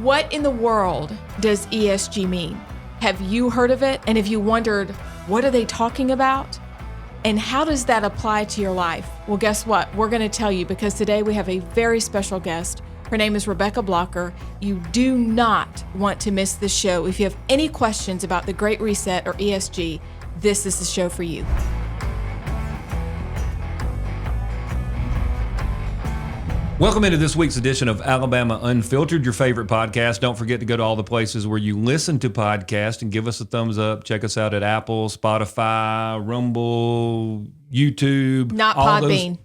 What in the world does ESG mean? Have you heard of it? And have you wondered, what are they talking about? And how does that apply to your life? Well, guess what? We're going to tell you, because today we have a very special guest. Her name is Rebecca Blocker. You do not want to miss this show. If you have any questions about the Great Reset or ESG, this is the show for you. Welcome into this week's edition of Alabama Unfiltered, your favorite podcast. Don't forget to go to all the places where you listen to podcasts and give us a thumbs up. Check us out at Apple, Spotify, Rumble, YouTube. Not Podbean.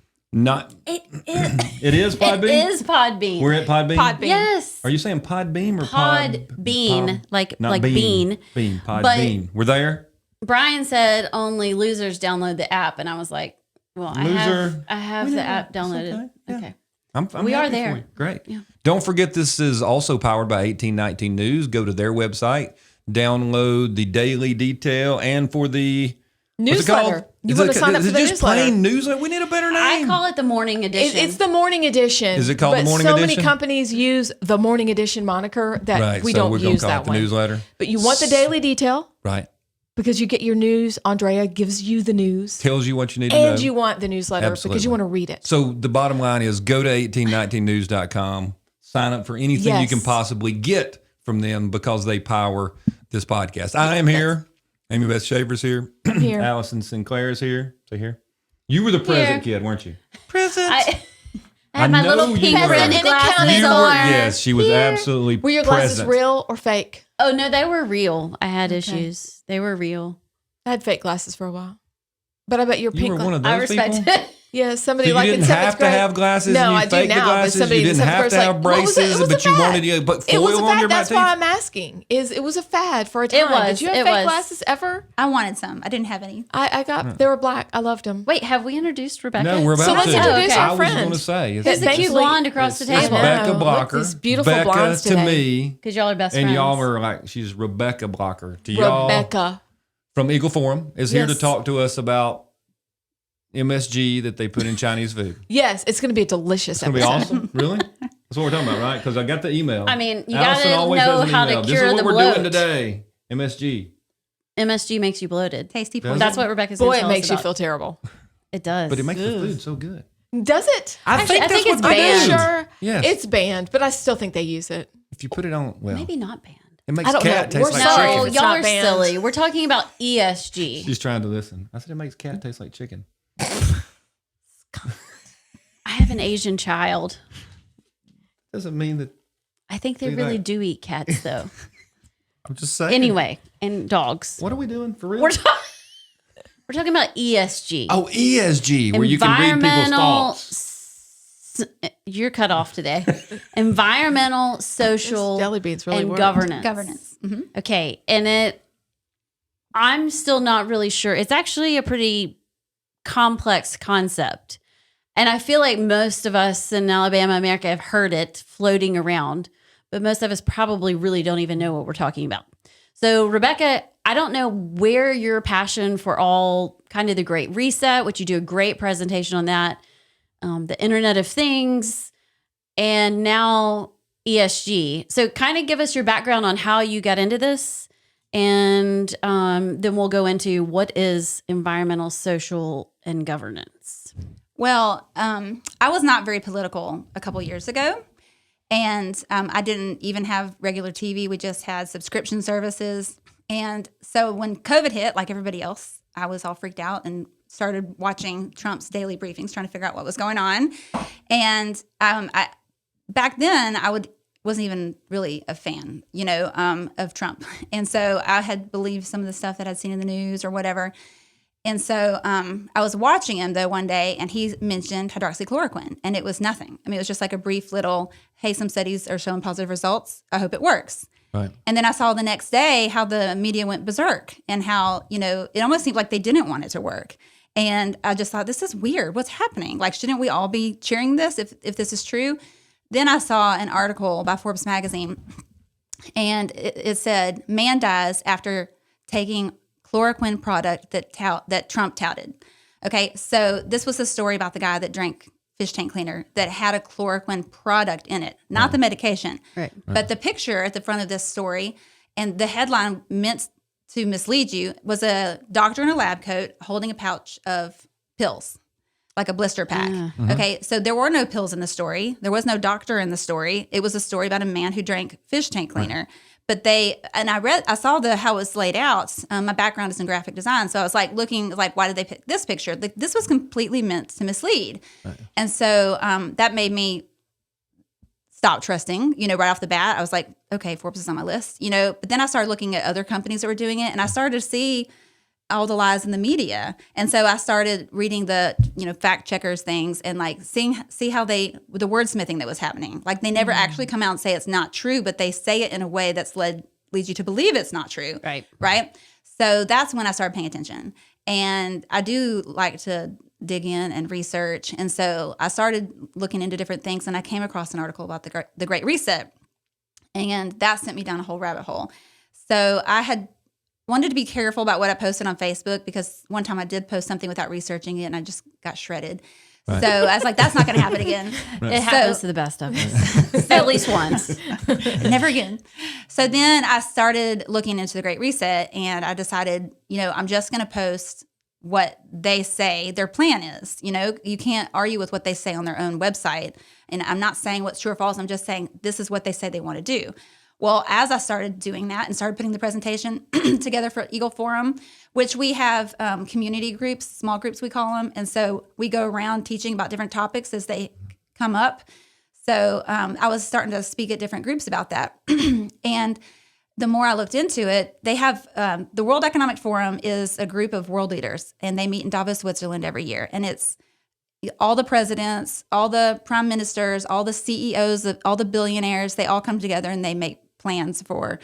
It is Podbean? It is Podbean. We're at Podbean? Podbean. Yes. Are you saying Podbean or Podbean, like bean. bean. Bean, Podbean. We're there? Brian said only losers download the app, and I was like, well, I have the app downloaded. Okay. I'm we happy are there. for you. Great. Yeah. Don't forget, this is also powered by 1819 News. Go to their website, download the daily detail, and for the newsletter. You want to sign up for the newsletter? Is it just plain newsletter? We need a better name. I call it the morning edition. It's the morning edition. Is it called the morning edition? edition? So many companies use the morning edition moniker that we so don't we're gonna use call that it the one. newsletter. But you want the daily detail. Right. Because you get your news. Andrea gives you the news. Tells you what you need to know. And you want the newsletter because you want to read it. So the bottom line is go to 1819news.com, sign up for anything you can possibly get from them because they power this podcast. I am here. Amy Beth Shaver's here. I'm here. Allison Sinclair is here. Say here. You were the present kid, weren't you? Present. I had my little pink present glasses on. Yes, she was absolutely Were your glasses real or fake? Oh, no, they were real. I had issues. They were real. I had fake glasses for a while. But I bet your pink You were one of I those respect people? it. Yeah, somebody So like you in didn't seventh have grade. to have glasses No, and you I do faked the now, but glasses. somebody You in didn't seventh have grade to was have like, braces, it was a but you fad. wanted to put It was foil a on fad. your That's teeth. why I'm asking. It was a fad for a time. It was. Did you have It fake was. glasses ever? I wanted some. I didn't have any. I got. They were black. I loved them. Wait, have we introduced Rebecca? No, we're about So let's to. introduce our I was friend. going to say. Who's the cute blonde across the It's table? Becca Look, Blocker. these beautiful Becca blondes to today. me. Because y'all are best And friends. y'all are like, she's Rebecca Blocker. To y'all Rebecca. from Eagle Forum is here to Yes. talk to us about MSG that they put in Chinese food. Yes, it's going to be a delicious It's going to be episode. awesome. Really? That's what we're talking about, right? Because I got the email. I mean, you Allison gotta always know has an how to email. cure This is what the we're bloat. doing today. MSG. MSG makes you bloated. Tasty Does poison. That's what Rebecca's Boy, going to it tell makes us you about. feel terrible. It does. But it makes the food so good. Does it? I think I think that's it's what they banned. do. Sure. Yes. It's banned, but I still think they use it. If you put it on, well, Maybe not banned. it makes I don't cat know. taste We're like sorry No, if chicken. it's y'all not are banned. silly. We're talking about ESG. She's trying to listen. I said it makes cat taste like chicken. I have an Asian child. Doesn't mean that. I think they We really like- do eat cats, though. I'm just saying. Anyway, and dogs. What are we doing for real? We're talking about ESG. Oh, ESG, where you can read people's thoughts. You're cut off today. Environmental, social, Jelly beans really and work. governance. Governance. Mm-hmm. Okay, and I'm still not really sure. It's actually a pretty complex concept. And I feel like most of us in Alabama, America have heard it floating around, but most of us probably really don't even know what we're talking about. So, Rebecca, I don't know where your passion for all kind of the Great Reset, which you do a great presentation on that, the Internet of Things, and now ESG. So kind of give us your background on how you got into this, and then we'll go into what is environmental, social, and governance. Well, I was not very political a couple years ago. And I didn't even have regular TV. We just had subscription services. And so when COVID hit, like everybody else, I was all freaked out and started watching Trump's daily briefings, trying to figure out what was going on. And back then, wasn't even really a fan, of Trump. And so I had believed some of the stuff that I'd seen in the news or whatever. And so I was watching him, though, one day, and he mentioned hydroxychloroquine, and it was nothing. I mean, it was just like a brief little, hey, some studies are showing positive results. I hope it works. Right. And then I saw the next day how the media went berserk and how, it almost seemed like they didn't want it to work. And I just thought, this is weird. What's happening? Like, shouldn't we all be cheering this if this is true? Then I saw an article by Forbes magazine, and it said, man dies after taking chloroquine product that Trump touted. Okay, so this was a story about the guy that drank fish tank cleaner that had a chloroquine product in it, not the medication. Right. But the picture at the front of this story and the headline meant to mislead you was a doctor in a lab coat holding a pouch of pills, like a blister pack. Okay, so there were no pills in the story. There was no doctor in the story. It was a story about a man who drank fish tank cleaner. But I saw how it was laid out. My background is in graphic design. So I was like looking, like, why did they pick this picture? Like, this was completely meant to mislead. Right. And so that made me stop trusting, right off the bat. I was like, okay, Forbes is on my list, but then I started looking at other companies that were doing it, and I started to see all the lies in the media. And so I started reading the, fact checkers things and like see how the wordsmithing that was happening. Like they never actually come out and say it's not true, but they say it in a way that's leads you to believe it's not true. Right. Right. So that's when I started paying attention. And I do like to dig in and research. And so I started looking into different things, and I came across an article about the Great Reset. And that sent me down a whole rabbit hole. So I had wanted to be careful about what I posted on Facebook, because one time I did post something without researching it and I just got shredded. Right. So I was like, that's not going to happen again. Right. It happens to the best of us. At least once. Never again. So then I started looking into the Great Reset, and I decided, I'm just going to post what they say their plan is. You can't argue with what they say on their own website. And I'm not saying what's true or false. I'm just saying this is what they say they want to do. Well, as I started doing that and started putting the presentation together for Eagle Forum, which we have community groups, small groups we call them. And so we go around teaching about different topics as they come up. So I was starting to speak at different groups about that. And the more I looked into it, they have the World Economic Forum is a group of world leaders, and they meet in Davos, Switzerland every year. And it's all the presidents, all the prime ministers, all the CEOs, all the billionaires, they all come together and they make plans for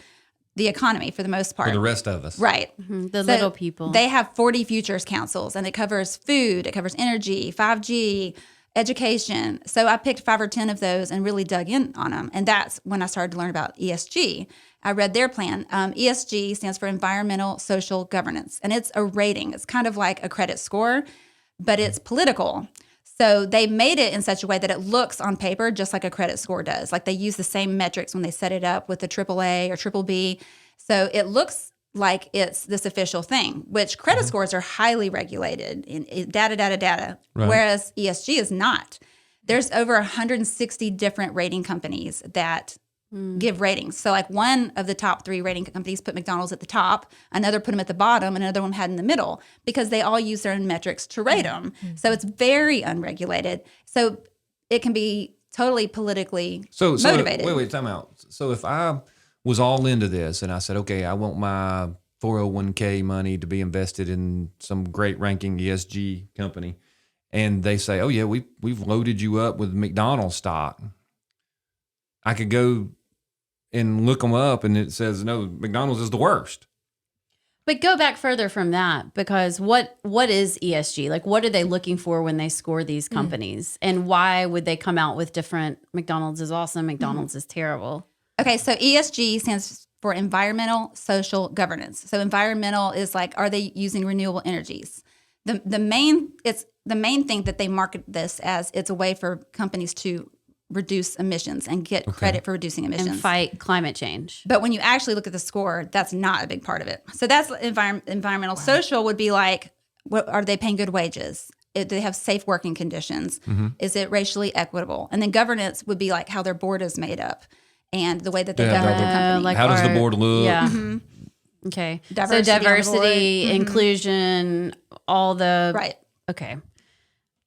the economy for the most part. For the rest of us. Right. Mm-hmm. The little people. They have 40 futures councils, and it covers food, it covers energy, 5G, education. So I picked 5 or 10 of those and really dug in on them. And that's when I started to learn about ESG. I read their plan. ESG stands for Environmental Social Governance, and it's a rating. It's kind of like a credit score, but it's political. So they made it in such a way that it looks on paper just like a credit score does. Like they use the same metrics when they set it up with the AAA or BBB. So it looks like it's this official thing, which credit scores are highly regulated in data, right. Whereas ESG is not. There's over 160 different rating companies that give ratings. So like one of the top 3 rating companies put McDonald's at the top, another put them at the bottom, and another one had in the middle, because they all use their own metrics to rate them. So it's very unregulated. So it can be totally politically motivated. Wait, time out. So if I was all into this and I said, okay, I want my 401k money to be invested in some great ranking ESG company, and they say, oh yeah, we've loaded you up with McDonald's stock, I could go and look them up, and it says, no, McDonald's is the worst. But go back further from that, because what is ESG? Like, what are they looking for when they score these companies? And why would they come out with different, McDonald's is awesome, McDonald's is terrible? Okay, so ESG stands for Environmental Social Governance. So environmental is like, are they using renewable energies? The main thing that they market this as, it's a way for companies to reduce emissions and get credit for reducing emissions. And fight climate change. But when you actually look at the score, that's not a big part of it. So that's environmental. Wow. Social would be like, are they paying good wages? Do they have safe working conditions? Mm-hmm. Is it racially equitable? And then governance would be like how their board is made up and the way that they govern their company. Like how does the board look? Yeah. Mm-hmm. Okay. Diversity, inclusion, all the... Right. Okay.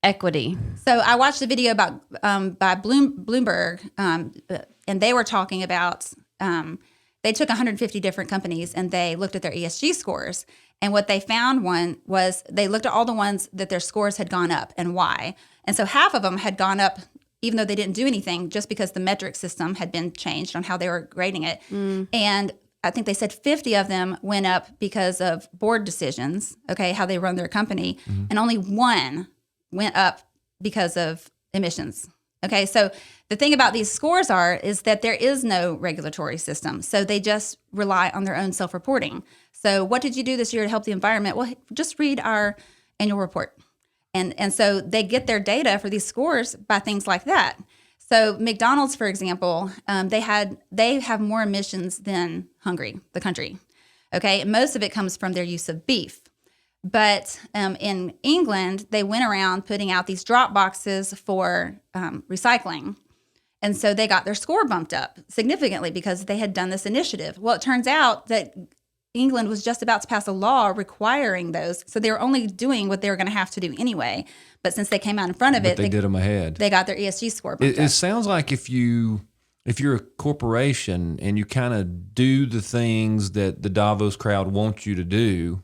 Equity. So I watched a video about by Bloomberg, and they were talking about they took 150 different companies and they looked at their ESG scores. And what they found was they looked at all the ones that their scores had gone up and why. And so half of them had gone up even though they didn't do anything, just because the metric system had been changed on how they were grading it. And I think they said 50 of them went up because of board decisions, how they run their company, and only 1 went up because of emissions. Okay, so the thing about these scores is that there is no regulatory system. So they just rely on their own self-reporting. So what did you do this year to help the environment? Well, just read our annual report. And so they get their data for these scores by things like that. So McDonald's, for example, they have more emissions than Hungary, the country. Okay, and most of it comes from their use of beef. But in England, they went around putting out these drop boxes for recycling. And so they got their score bumped up significantly because they had done this initiative. Well, it turns out that England was just about to pass a law requiring those. So they were only doing what they were going to have to do anyway. But since they came out in front of it, they did them ahead. They got their ESG score bumped It up. sounds like if you're a corporation and you kind of do the things that the Davos crowd wants you to do,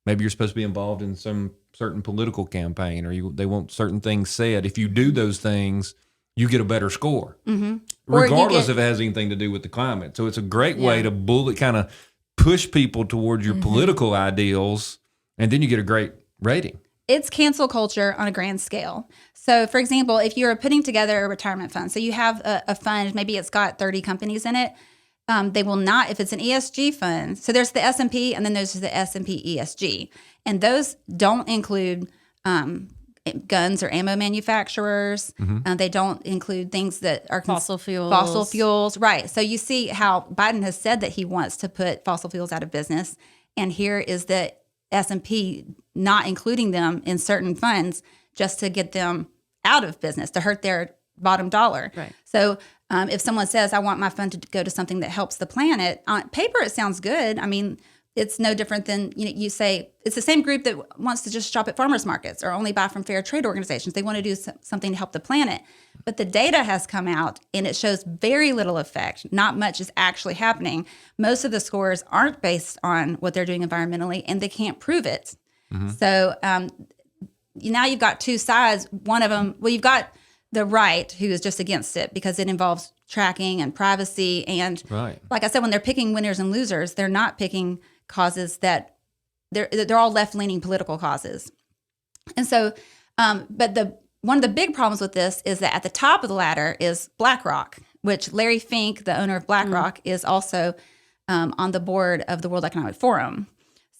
maybe you're supposed to be involved in some certain political campaign, or they want certain things said. If you do those things, you get a better score, regardless if it has anything to do with the climate. So it's a great way to kind of push people towards your political ideals, and then you get a great rating. It's cancel culture on a grand scale. So, for example, if you're putting together a retirement fund, so you have a fund, maybe it's got 30 companies in it, they will not, if it's an ESG fund, so there's the S&P and then there's the S&P ESG. And those don't include guns or ammo manufacturers. They don't include things that are Fossil fuels. Fossil fuels, right. So you see how Biden has said that he wants to put fossil fuels out of business. And here is the S&P not including them in certain funds just to get them out of business, to hurt their bottom dollar. Right. So if someone says, I want my fund to go to something that helps the planet, on paper it sounds good. I mean, it's no different than, you say, it's the same group that wants to just shop at farmers markets or only buy from fair trade organizations. They want to do something to help the planet. But the data has come out and it shows very little effect. Not much is actually happening. Most of the scores aren't based on what they're doing environmentally, and they can't prove it. So now you've got two sides. One of them, you've got the right who is just against it because it involves tracking and privacy. And like I said, when they're picking winners and losers, they're not picking causes that they're all left-leaning political causes. And so, but one of the big problems with this is that at the top of the ladder is BlackRock, which Larry Fink, the owner of BlackRock, is also on the board of the World Economic Forum.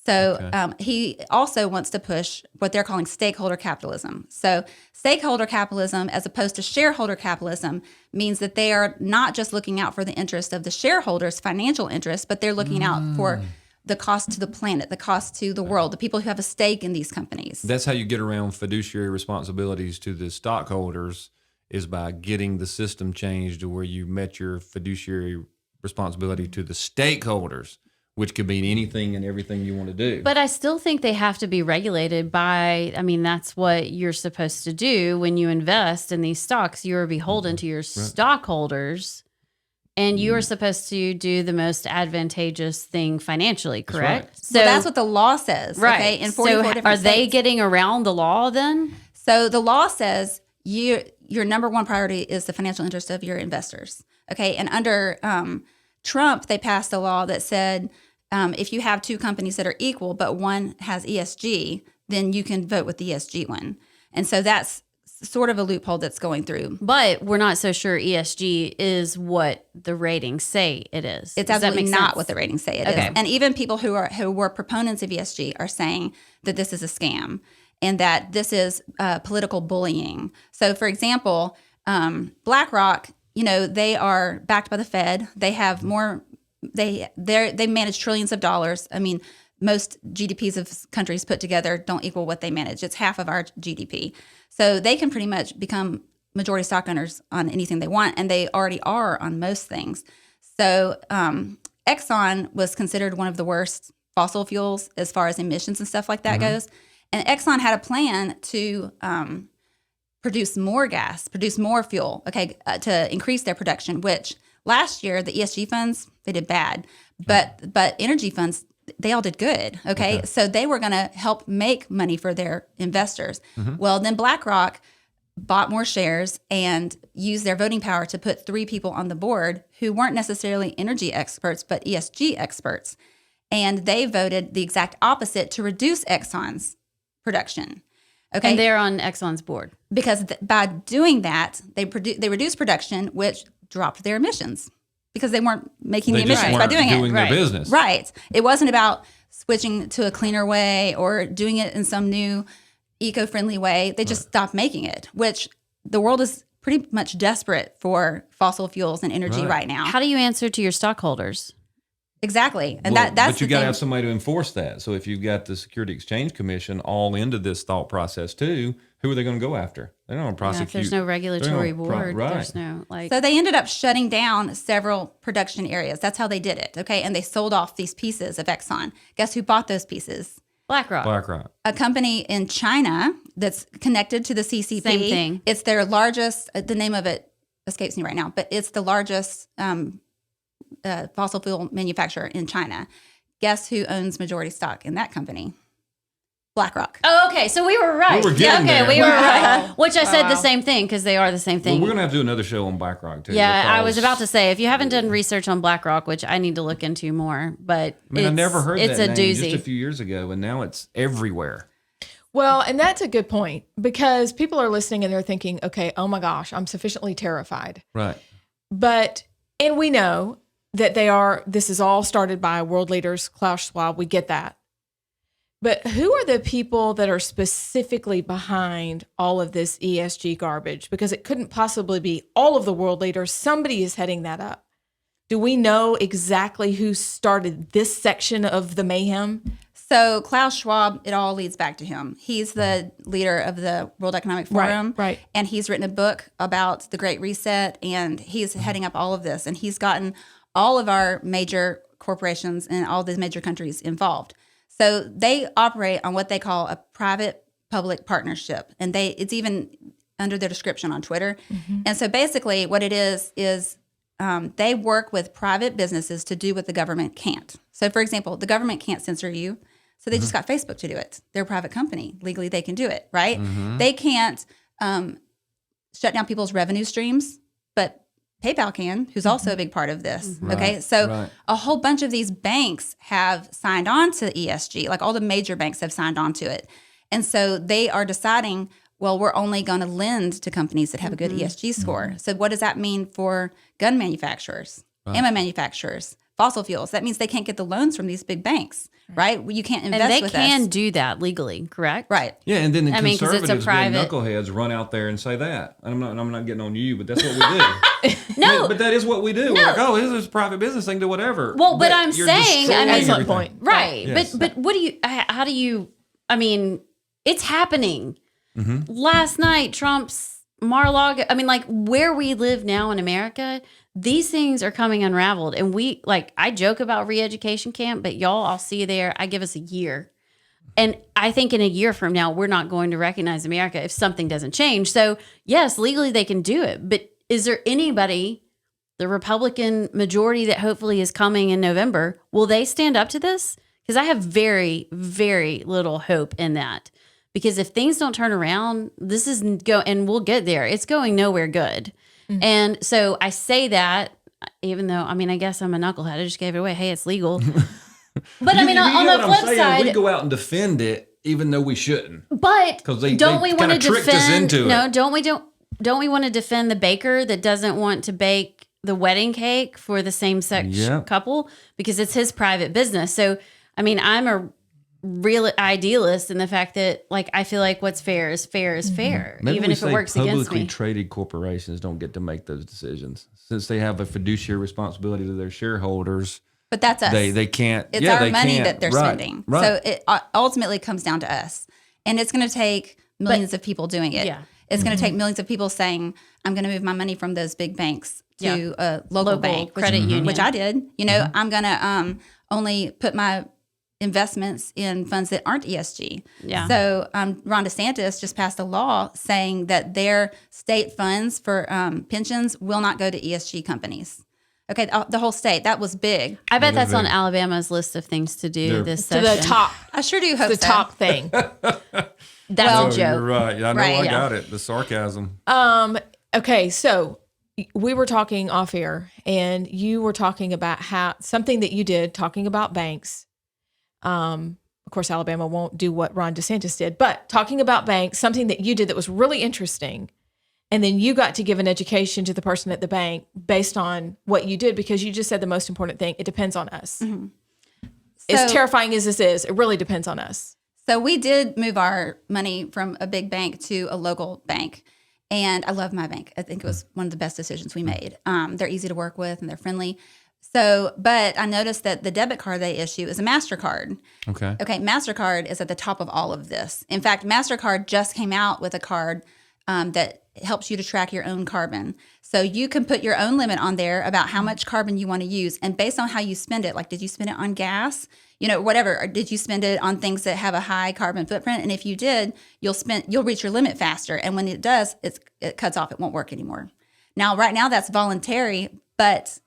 So he also wants to push what they're calling stakeholder capitalism. So stakeholder capitalism, as opposed to shareholder capitalism, means that they are not just looking out for the interest of the shareholders' financial interests, but they're looking out for the cost to the planet, the cost to the world, the people who have a stake in these companies. That's how you get around fiduciary responsibilities to the stockholders, is by getting the system changed to where you met your fiduciary responsibility to the stakeholders, which could mean anything and everything you want to do. But I still think they have to be regulated by, that's what you're supposed to do when you invest in these stocks. You're beholden to your stockholders, and you are supposed to do the most advantageous thing financially, correct? Right. So that's what the law says. Right. Okay? In 44 so different are they states. getting around the law then? So the law says your number one priority is the financial interest of your investors. Okay. And under Trump, they passed a law that said, if you have two companies that are equal, but one has ESG, then you can vote with the ESG one. And so that's sort of a loophole that's going through. But we're not so sure ESG is what the ratings say it is. It's Does that absolutely make not sense? what the ratings say it is. Okay. And even people who were proponents of ESG are saying that this is a scam and that this is political bullying. So, for example, BlackRock, they are backed by the Fed. They have more. They manage trillions of dollars. Most GDPs of countries put together don't equal what they manage. It's half of our GDP. So they can pretty much become majority stock owners on anything they want, and they already are on most things. So Exxon was considered one of the worst fossil fuels as far as emissions and stuff like that goes. And Exxon had a plan to produce more gas, produce more fuel, to increase their production, which last year the ESG funds, they did bad. But energy funds, they all did good. Okay. So they were going to help make money for their investors. Well, then BlackRock bought more shares and used their voting power to put 3 people on the board who weren't necessarily energy experts, but ESG experts. And they voted the exact opposite to reduce Exxon's production. Okay. And they're on Exxon's board. Because by doing that, they reduced production, which dropped their emissions. Because they weren't making the emissions by doing it. Their business. Right. It wasn't about switching to a cleaner way or doing it in some new eco-friendly way. They just stopped making it, which the world is pretty much desperate for fossil fuels and energy right now. How do you answer to your stockholders? Exactly. And Well, that's but you the got to thing. have somebody to enforce that. So if you've got the Security Exchange Commission all into this thought process too, who are they going to go after? They're not going to You know, prosecute. if there's no regulatory board, right. there's no like. So they ended up shutting down several production areas. That's how they did it. Okay. And they sold off these pieces of Exxon. Guess who bought those pieces? BlackRock. A company in China that's connected to the CCP. Same thing. It's their largest, the name of it escapes me right now, but it's the largest fossil fuel manufacturer in China. Guess who owns majority stock in that company? BlackRock. Oh, okay. So we were right. We were getting there. We were Wow. right. Which I said the same thing because they are the same Well, thing. we're going to have to do another show on BlackRock too. Yeah, I was because- about to say if you haven't done research on BlackRock, which I need to look into more, but I mean, I never heard it's that a name doozy. just a few years ago, and now it's everywhere. Well, and that's a good point because people are listening and they're thinking, okay, oh my gosh, I'm sufficiently terrified. Right. And we know that this is all started by world leaders, Klaus Schwab. We get that. But who are the people that are specifically behind all of this ESG garbage? Because it couldn't possibly be all of the world leaders. Somebody is heading that up. Do we know exactly who started this section of the mayhem? So Klaus Schwab, it all leads back to him. He's the leader of the World Economic Forum. Right. And he's written a book about the Great Reset, and he's heading up all of this. And he's gotten all of our major corporations and all these major countries involved. So they operate on what they call a private-public partnership. And it's even under their description on Twitter. Mm-hmm. And so basically what it is they work with private businesses to do what the government can't. So, for example, the government can't censor you. So they just got Facebook to do it. They're a private company. Legally, they can do it, right? Mm-hmm. They can't shut down people's revenue streams, but PayPal can, who's also a big part of this. Mm-hmm. Okay, Right, so right. a whole bunch of these banks have signed on to ESG. Like all the major banks have signed on to it. And so they are deciding, well, we're only going to lend to companies that have a good ESG score. Mm-hmm. So what does that mean for gun manufacturers, ammo manufacturers, fossil fuels? That means they can't get the loans from these big banks, right? You can't invest and they with can us. do that legally, correct? Right. Yeah, and then the 'cause it's a conservatives, being private- knuckleheads, run out there and say that. I'm not getting on you, but that's what we do. No, but that is what we do. We're like, oh, this is a private business thing, do whatever. Well, but I'm you're saying, destroying Excellent everything. point. right. Yes. But what do you? How do you? I mean, it's happening. Mm-hmm. Last night, Trump's Mar-a-Lago. I mean, like where we live now in America, these things are coming unraveled. And I joke about re-education camp, but y'all, I'll see you there. I give us a year. And I think in a year from now, we're not going to recognize America if something doesn't change. So yes, legally they can do it. But is there anybody, the Republican majority that hopefully is coming in November, will they stand up to this? Because I have very, very little hope in that. Because if things don't turn around, this is and we'll get there. It's going nowhere good. Mm-hmm. And so I say that, even though, I mean, I guess I'm a knucklehead. I just gave it away. Hey, it's legal. But I mean, You on know the what I'm flip saying? side, We go out and defend it, even though we shouldn't. but 'Cause they don't we want to kinda tricked us defend? into No, it. don't we want to defend the baker that doesn't want to bake the wedding cake for the same sex Yep. couple because it's his private business? So, I mean, I'm a real idealist in the fact that, like, I feel like what's fair is fair, Maybe even we if it say works against publicly me. traded corporations don't get to make those decisions since they have a fiduciary responsibility to their shareholders. But that's us. They can't. It's yeah, our they money can't. that they're Right, spending. Right. So it ultimately comes down to us. And it's going to take millions of people doing it. Yeah. It's going to take millions of people saying, I'm going to move my money from those big banks to a local bank, credit union. which I did. You know, I'm going to only put my investments in funds that aren't ESG. Yeah. So Ron DeSantis just passed a law saying that their state funds for pensions will not go to ESG companies. Okay, the whole state. That was big. I bet that's on Alabama's list of things to do They're- this To session. the top, I sure do hope the so. top thing. That's Oh, a joke. you're right. I know. Right, I yeah. got it. The sarcasm. Okay, so we were talking off air, and you were talking about how something that you did, talking about banks. Of course, Alabama won't do what Ron DeSantis did, but talking about banks, something that you did that was really interesting. And then you got to give an education to the person at the bank based on what you did, because you just said the most important thing. It depends on us. As So- terrifying as this is, it really depends on us. So we did move our money from a big bank to a local bank. And I love my bank. I think it was one of the best decisions we made. They're easy to work with and they're friendly. So, but I noticed that the debit card they issue is a MasterCard. Okay. Okay, MasterCard is at the top of all of this. In fact, MasterCard just came out with a card that helps you to track your own carbon. So you can put your own limit on there about how much carbon you want to use. And based on how you spend it, like did you spend it on gas? Whatever. Or did you spend it on things that have a high carbon footprint? And if you did, you'll reach your limit faster. And when it does, it cuts off. It won't work anymore. Now, right now, that's voluntary, but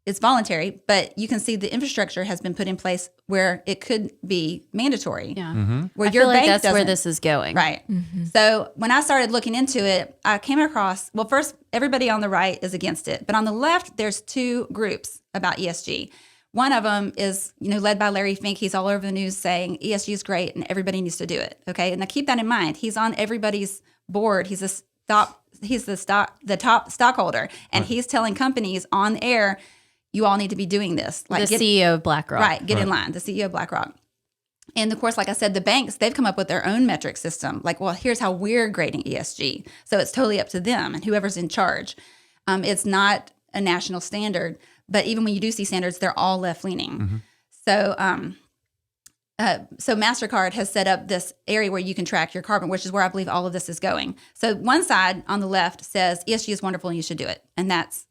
you can see the infrastructure has been put in place where it could be mandatory. Yeah. Where I your feel like bank that's where doesn't- this is going. Right. So when I started looking into it, I came across, well, first, everybody on the right is against it. But on the left, there's two groups about ESG. One of them is, led by Larry Fink. He's all over the news saying ESG is great and everybody needs to do it. Okay. And now keep that in mind. He's on everybody's board. He's the top stockholder. And he's telling companies on air, you all need to be doing this. Like the CEO of BlackRock. Right. Get in line. The CEO of BlackRock. And of course, like I said, the banks, they've come up with their own metric system. Like, well, here's how we're grading ESG. So it's totally up to them and whoever's in charge. It's not a national standard, but even when you do see standards, they're all left leaning. So MasterCard has set up this area where you can track your carbon, which is where I believe all of this is going. So one side on the left says ESG is wonderful and you should do it. And that's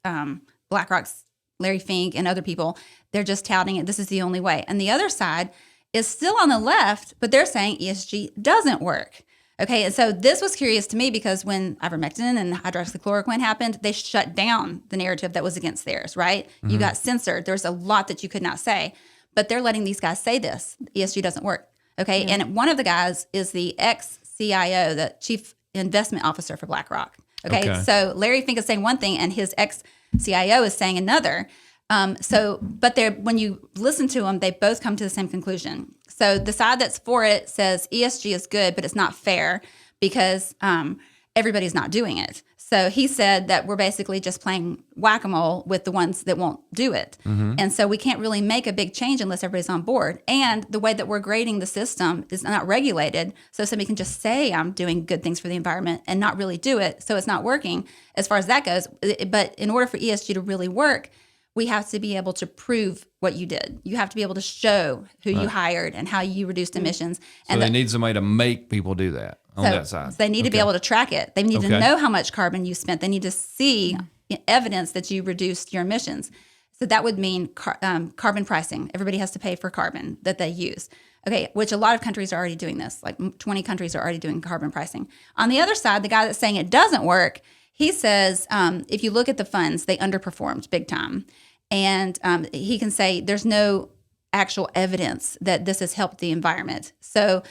BlackRock's Larry Fink and other people. They're just touting it. This is the only way. And the other side is still on the left, but they're saying ESG doesn't work. Okay, and so this was curious to me because when ivermectin and hydroxychloroquine happened, they shut down the narrative that was against theirs, right? You got censored. There's a lot that you could not say, but they're letting these guys say this. ESG doesn't work. Okay, and one of the guys is the ex-CIO, the Chief Investment Officer for BlackRock. Okay, so Larry Fink is saying one thing and his ex-CIO is saying another. But when you listen to them, they both come to the same conclusion. So the side that's for it says ESG is good, but it's not fair because everybody's not doing it. So he said that we're basically just playing whack-a-mole with the ones that won't do it. And so we can't really make a big change unless everybody's on board. And the way that we're grading the system is not regulated. So somebody can just say I'm doing good things for the environment and not really do it. So it's not working as far as that goes. But in order for ESG to really work, we have to be able to prove what you did. You have to be able to show who you hired and how you reduced emissions. So they need somebody to make people do that on that side. So they need to be able to track it. They need to know how much carbon you spent. They need to see evidence that you reduced your emissions. So that would mean carbon pricing. Everybody has to pay for carbon that they use. Okay, which a lot of countries are already doing this. Like 20 countries are already doing carbon pricing. On the other side, the guy that's saying it doesn't work, he says, if you look at the funds, they underperformed big time. And he can say there's no actual evidence that this has helped the environment. So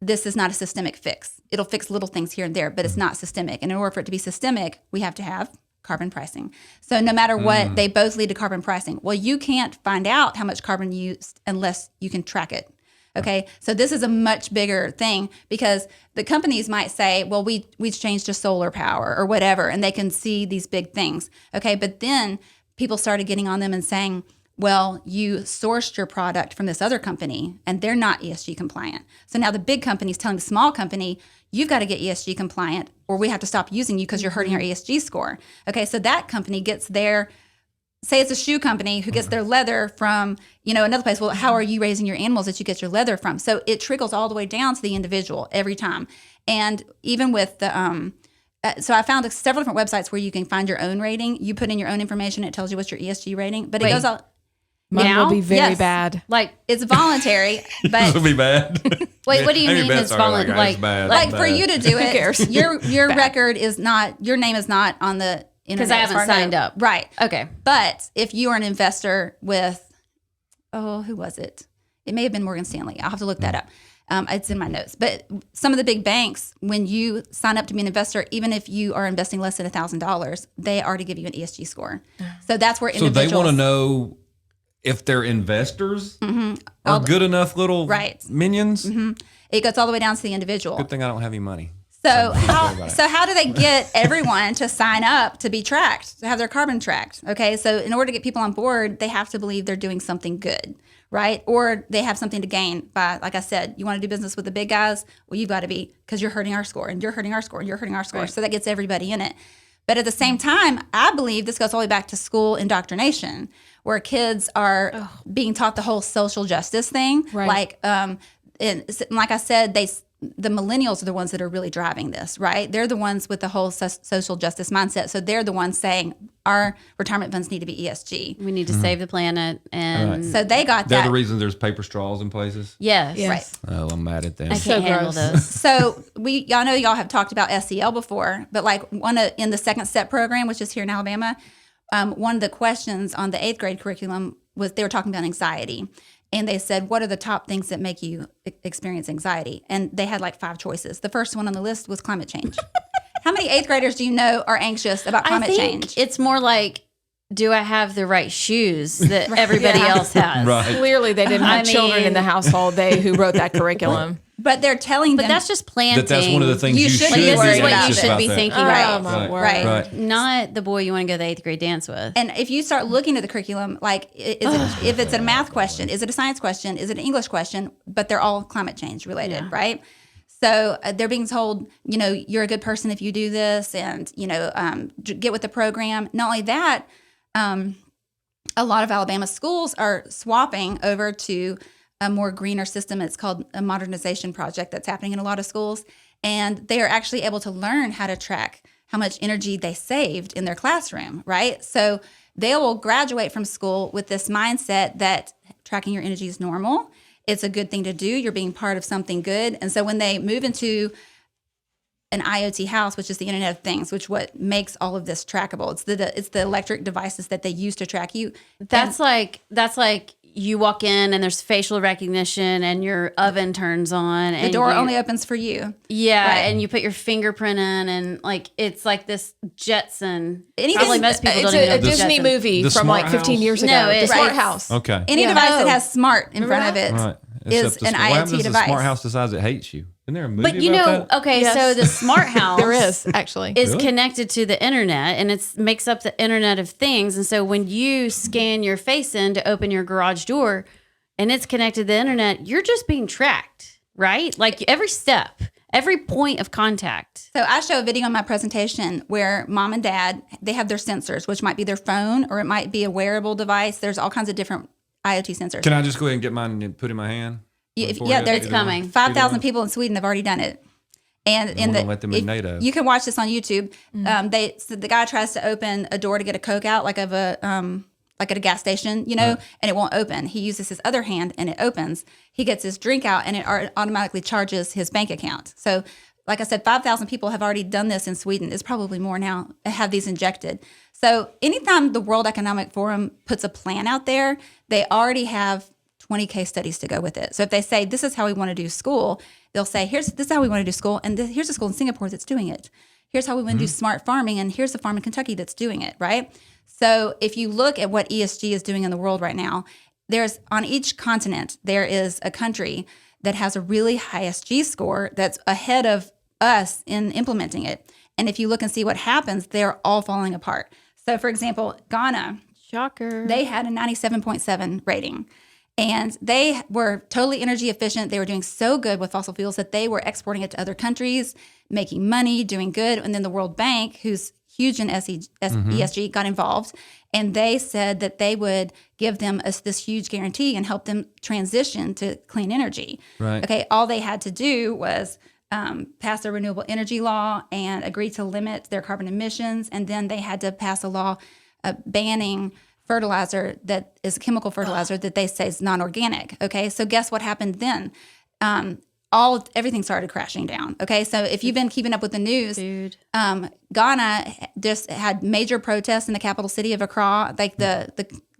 this is not a systemic fix. It'll fix little things here and there, but it's not systemic. And in order for it to be systemic, we have to have carbon pricing. So no matter what, they both lead to carbon pricing. Well, you can't find out how much carbon you used unless you can track it. Okay, so this is a much bigger thing because the companies might say, well, we changed to solar power or whatever, and they can see these big things. Okay, but then people started getting on them and saying, well, you sourced your product from this other company and they're not ESG compliant. So now the big company is telling the small company, you've got to get ESG compliant or we have to stop using you because you're hurting our ESG score. Okay, so that company gets their, say it's a shoe company who gets their leather from, another place. Well, how are you raising your animals that you get your leather from? So it trickles all the way down to the individual every time. And even with the, so I found several different websites where you can find your own rating. You put in your own information. It tells you what's your ESG rating. But it goes all. Mine will be very Yes. bad. Like, It's voluntary. This But will be bad. wait, what do you Maybe mean Beth's it's already voluntary? it's bad. like it's for bad. you to do it, cares? your record is not, your name is not on the internet. 'Cause I as haven't far as I signed know. up. Right. Okay. But if you are an investor with, who was it? It may have been Morgan Stanley. I'll have to look that up. It's in my notes. But some of the big banks, when you sign up to be an investor, even if you are investing less than $1,000, they already give you an ESG score. So that's where So individuals. they want to know if their investors are good enough little Right. minions. It goes all the way down to the individual. Good thing I don't have any money. So how do they get everyone to sign up to be tracked, to have their carbon tracked? Okay, so in order to get people on board, they have to believe they're doing something good, right? Or they have something to gain by, like I said, you want to do business with the big guys? Well, you've got to be, because you're hurting our score, and you're hurting our score, and you're hurting our score. Right. So that gets everybody in it. But at the same time, I believe this goes all the way back to school indoctrination, where kids are being taught the whole social justice thing. Right. Like, and like I said, the millennials are the ones that are really driving this, right? They're the ones with the whole social justice mindset. So they're the ones saying our retirement funds need to be ESG. We need to save the planet. And So they got They're that. the reason there's paper straws in places. yes. Yes. Oh, I'm mad at them. I can't handle gross. those. So y'all know y'all have talked about SEL before, but like in the second step program, which is here in Alabama, one of the questions on the 8th grade curriculum was they were talking about anxiety. And they said, what are the top things that make you experience anxiety? And they had like 5 choices. The first one on the list was climate change. How many 8th graders do you know are anxious about climate I think change? it's more like, do I have the right shoes that everybody Yeah. else has? Right. Clearly, they didn't have I children in mean- the household. They who wrote that curriculum. But they're telling But them that's just planting. That's one of the things You you should should be be This worried is what you about should it. be thinking Oh, about. my Right. word. Right. Right. Not the boy you want to go to the 8th grade dance with. And if you start looking at the curriculum, like if it's a math question, is it a science question, is it an English question, but they're all climate change related, Yeah. right? So they're being told, you're a good person if you do this, and get with the program. Not only that, a lot of Alabama schools are swapping over to a more greener system. It's called a modernization project that's happening in a lot of schools. And they are actually able to learn how to track how much energy they saved in their classroom, right? So they will graduate from school with this mindset that tracking your energy is normal. It's a good thing to do. You're being part of something good. And so when they move into an IoT house, which is the Internet of Things, which what makes all of this trackable. It's the electric devices that they use to track you. That's like you walk in and there's facial recognition and your oven turns on. The door only opens for you. Yeah, Right. and you put your fingerprint in, and like it's like this Jetson. Anything- Probably most people It's don't even know a what Disney Jetson- movie The from smart like 15 house? years ago. No, the it's- Smart Right. House. Okay. Any Yeah. device that Oh. has smart in front of it Right. is Except an what happens IoT is device. the smart house decides it hates you. Isn't there a movie But you about know, that? okay, Yes. so the smart house There is, actually. is Really? connected to the internet, and it makes up the Internet of Things. And so when you scan your face in to open your garage door, and it's connected to the internet, you're just being tracked, right? Like every step, every point of contact. So I show a video in my presentation where mom and dad, they have their sensors, which might be their phone or it might be a wearable device. There's all kinds of different IoT sensors. Can I just go ahead and get mine and put it in my hand? There's coming. 5,000 people in Sweden have already done it. And let them in NATO. you can watch this on YouTube. So the guy tries to open a door to get a Coke out, like at a gas station, and it won't open. He uses his other hand and it opens. He gets his drink out and it automatically charges his bank account. So, like I said, 5,000 people have already done this in Sweden. It's probably more now, have these injected. So anytime the World Economic Forum puts a plan out there, they already have 20 case studies to go with it. So if they say, this is how we want to do school, they'll say, this is how we want to do school. And here's a school in Singapore that's doing it. Here's how we want to do smart farming. And here's a farm in Kentucky that's doing it, right? So if you look at what ESG is doing in the world right now, there's on each continent, there is a country that has a really high ESG score that's ahead of us in implementing it. And if you look and see what happens, they're all falling apart. So for example, Ghana, Shocker. they had a 97.7 rating. And they were totally energy efficient. They were doing so good with fossil fuels that they were exporting it to other countries, making money, doing good. And then the World Bank, who's huge in ESG, got involved. And they said that they would give them this huge guarantee and help them transition to clean energy. Right. Okay, all they had to do was pass a renewable energy law and agree to limit their carbon emissions. And then they had to pass a law banning fertilizer that is a chemical fertilizer that they say is non-organic. Okay, so guess what happened then? Everything started crashing down. Okay, so if you've been keeping up with the news, Dude. Ghana just had major protests in the capital city of Accra. Like the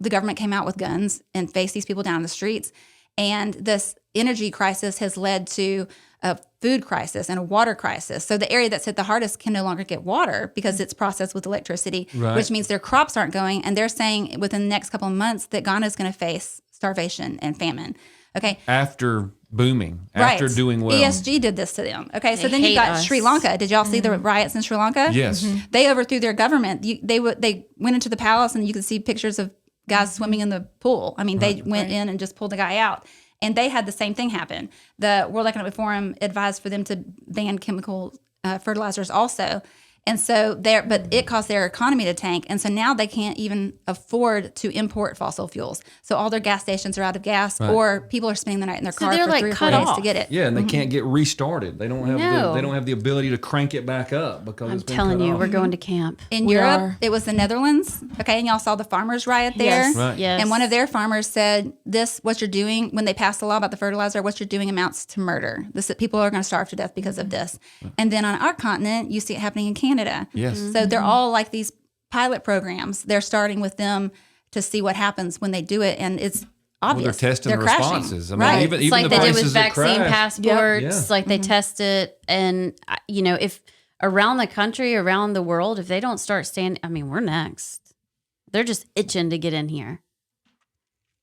government came out with guns and faced these people down the streets. And this energy crisis has led to a food crisis and a water crisis. So the area that's hit the hardest can no longer get water because it's processed with electricity, Right. which means their crops aren't going. And they're saying within the next couple of months that Ghana is going to face starvation and famine. Okay. After booming after Right. doing well. ESG did this to them. Okay, so They then you hate got us. Sri Lanka. Did y'all see the riots in Sri Lanka? Yes. They overthrew their government. They went into the palace, and you could see pictures of guys swimming in the pool. I mean, they went in and just pulled the guy out. And they had the same thing happen. The World Economic Forum advised for them to ban chemical fertilizers also. And so but it caused their economy to tank. And so now they can't even afford to import fossil fuels. So all their gas stations are out of gas, or people are spending the night in their car they're, for like, 3 or 4 cut days off. to get it. Yeah, and they can't get restarted. They don't have No. they don't have the ability to crank it back up because I'm it's been telling cut you, off. we're going to camp. In We Europe, are. it was the Netherlands. Okay, and y'all saw the farmers riot there. Yes. Right. Yes. And one of their farmers said, what you're doing, when they passed the law about the fertilizer, what you're doing amounts to murder. People are going to starve to death because of this. And then on our continent, you see it happening in Canada. Yes. So they're all like these pilot programs. They're starting with them to see what happens when they do it. And it's Well, obvious. they're testing the crashing. responses. I mean, Right. even It's like the they did with places that vaccine crash. passports. Yeah. Like they test it, and if around the country, around the world, if they don't start standing, I mean, we're next. They're just itching to get in here.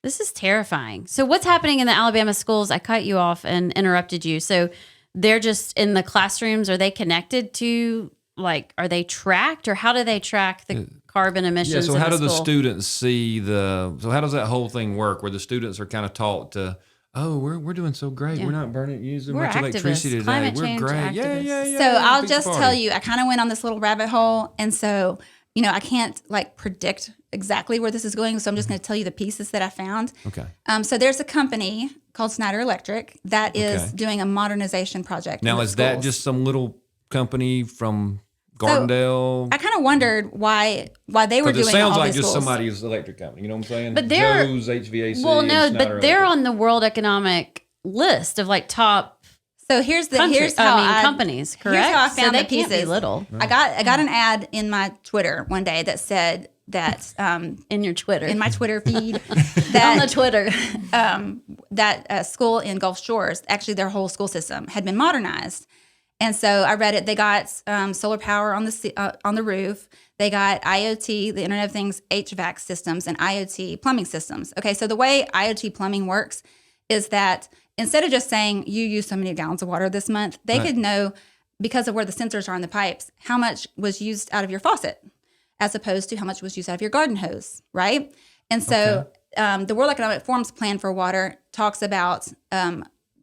This is terrifying. So what's happening in the Alabama schools? I cut you off and interrupted you. So they're just in the classrooms. Are they connected to, like, are they tracked, or how do they track the carbon emissions? Yeah, so in how do the the school? students see so how does that whole thing work where the students are kind of taught to, oh, we're doing so great. Yeah. We're not using We're much electricity activists, today. climate We're change great. Yeah, activists. yeah, yeah. So I'll Pizza just party. tell you, I kind of went on this little rabbit hole. And so, I can't like predict exactly where this is going. So I'm just going to tell you the pieces that I found. Okay. So there's a company called Snyder Electric that is Okay. doing a modernization project. Now, in the is that schools. just some little company from Gardendale? I kind of wondered why they were Because doing it sounds all like these just schools. somebody's electric company. You know what I'm saying? But they're- Joe's HVAC. Well, no, and but Snyder they're Electric. on the World Economic list of like top So here's how companies, correct? Here's how I So found they the can't pieces. be little. I got an ad in my Twitter one day that said that In your Twitter. in my Twitter feed on the that Twitter. that school in Gulf Shores, actually their whole school system had been modernized. And so I read it. They got solar power on the roof. They got IoT, the Internet of Things, HVAC systems, and IoT plumbing systems. Okay, so the way IoT plumbing works is that instead of just saying you use so many gallons of water this month, they Right. could know, because of where the sensors are in the pipes, how much was used out of your faucet as opposed to how much was used out of your garden hose, right? And so the World Economic Forum's plan for water talks about